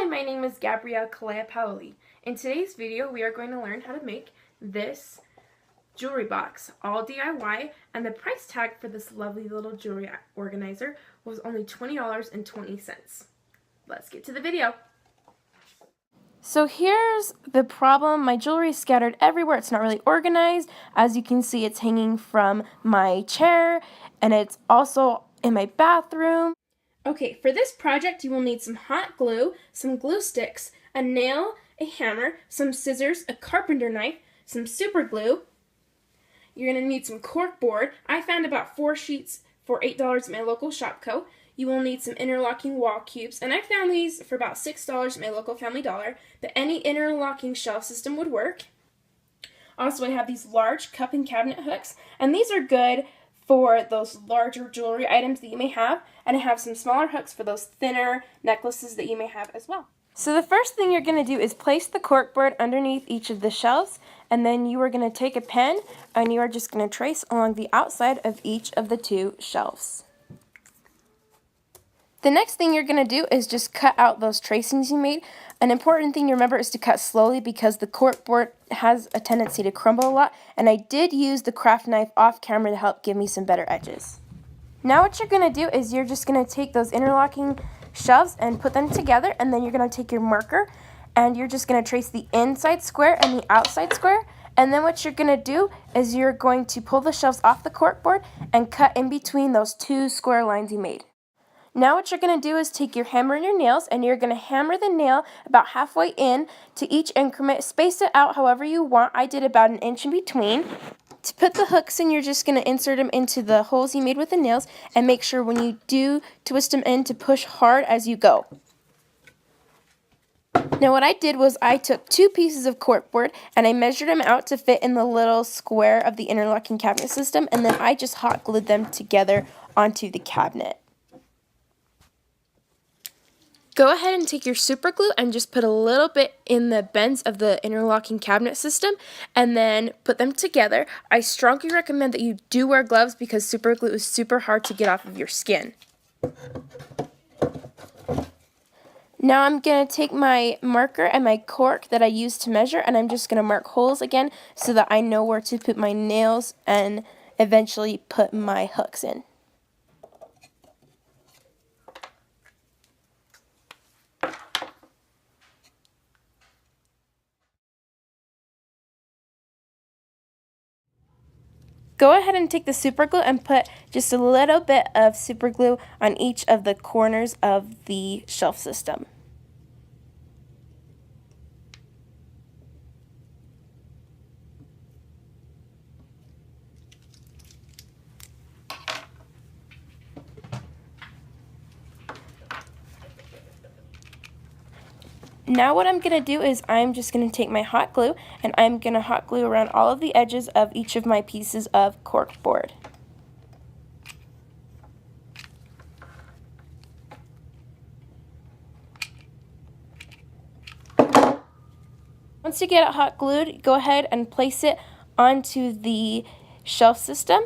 Hi, my name is Gabrielle Kalea Paoli. In today's video, we are going to learn how to make this jewelry box, all DIY, and the price tag for this lovely little jewelry organizer was only $20.20. Let's get to the video. So here's the problem. My jewelry is scattered everywhere. It's not really organized. As you can see, it's hanging from my chair, and it's also in my bathroom. Okay, for this project you will need some hot glue, some glue sticks, a nail, a hammer, some scissors, a carpenter knife, some super glue. You're going to need some cork board. I found about 4 sheets for $8 at my local Shopko. You will need some interlocking wall cubes, and I found these for about $6 at my local Family Dollar, but any interlocking shelf system would work. Also, I have these large cup and cabinet hooks, and these are good for those larger jewelry items that you may have, and I have some smaller hooks for those thinner necklaces that you may have as well. So the first thing you're going to do is place the corkboard underneath each of the shelves, and then you are going to take a pen and you are just going to trace along the outside of each of the 2 shelves. The next thing you're going to do is just cut out those tracings you made. An important thing to remember is to cut slowly because the corkboard has a tendency to crumble a lot, and I did use the craft knife off camera to help give me some better edges. Now what you're going to do is you're just going to take those interlocking shelves and put them together, and then you're going to take your marker and you're just going to trace the inside square and the outside square, and then what you're going to do is you're going to pull the shelves off the corkboard and cut in between those 2 square lines you made. Now what you're going to do is take your hammer and your nails, and you're going to hammer the nail about halfway in to each increment. Space it out however you want. I did about 1 inch in between. To put the hooks in, you're just going to insert them into the holes you made with the nails, and make sure when you do twist them in to push hard as you go. Now what I did was I took 2 pieces of corkboard and I measured them out to fit in the little square of the interlocking cabinet system, and then I just hot glued them together onto the cabinet. Go ahead and take your super glue and just put a little bit in the bends of the interlocking cabinet system and then put them together. I strongly recommend that you do wear gloves because super glue is super hard to get off of your skin. Now I'm going to take my marker and my cork that I used to measure, and I'm just going to mark holes again so that I know where to put my nails and eventually put my hooks in. Go ahead and take the super glue and put just a little bit of super glue on each of the corners of the shelf system. Now what I'm going to do is I'm just going to take my hot glue and I'm going to hot glue around all of the edges of each of my pieces of corkboard. Once you get it hot glued, go ahead and place it onto the shelf system.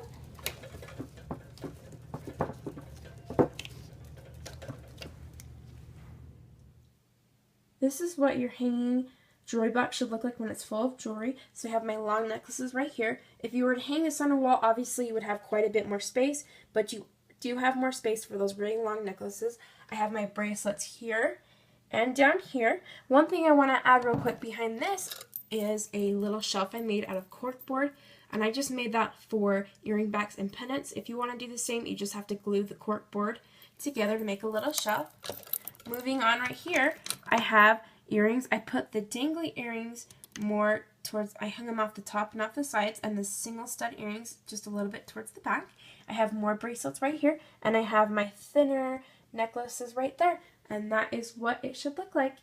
This is what your hanging jewelry box should look like when it's full of jewelry. So I have my long necklaces right here. If you were to hang this on a wall, obviously you would have quite a bit more space, but you do have more space for those really long necklaces. I have my bracelets here and down here. One thing I want to add real quick behind this is a little shelf I made out of corkboard, and I just made that for earring backs and pendants. If you want to do the same, you just have to glue the corkboard together to make a little shelf. Moving on right here, I have earrings. I put the dangly earrings more towards, I hung them off the top and off the sides, and the single stud earrings just a little bit towards the back. I have more bracelets right here, and I have my thinner necklaces right there, and that is what it should look like.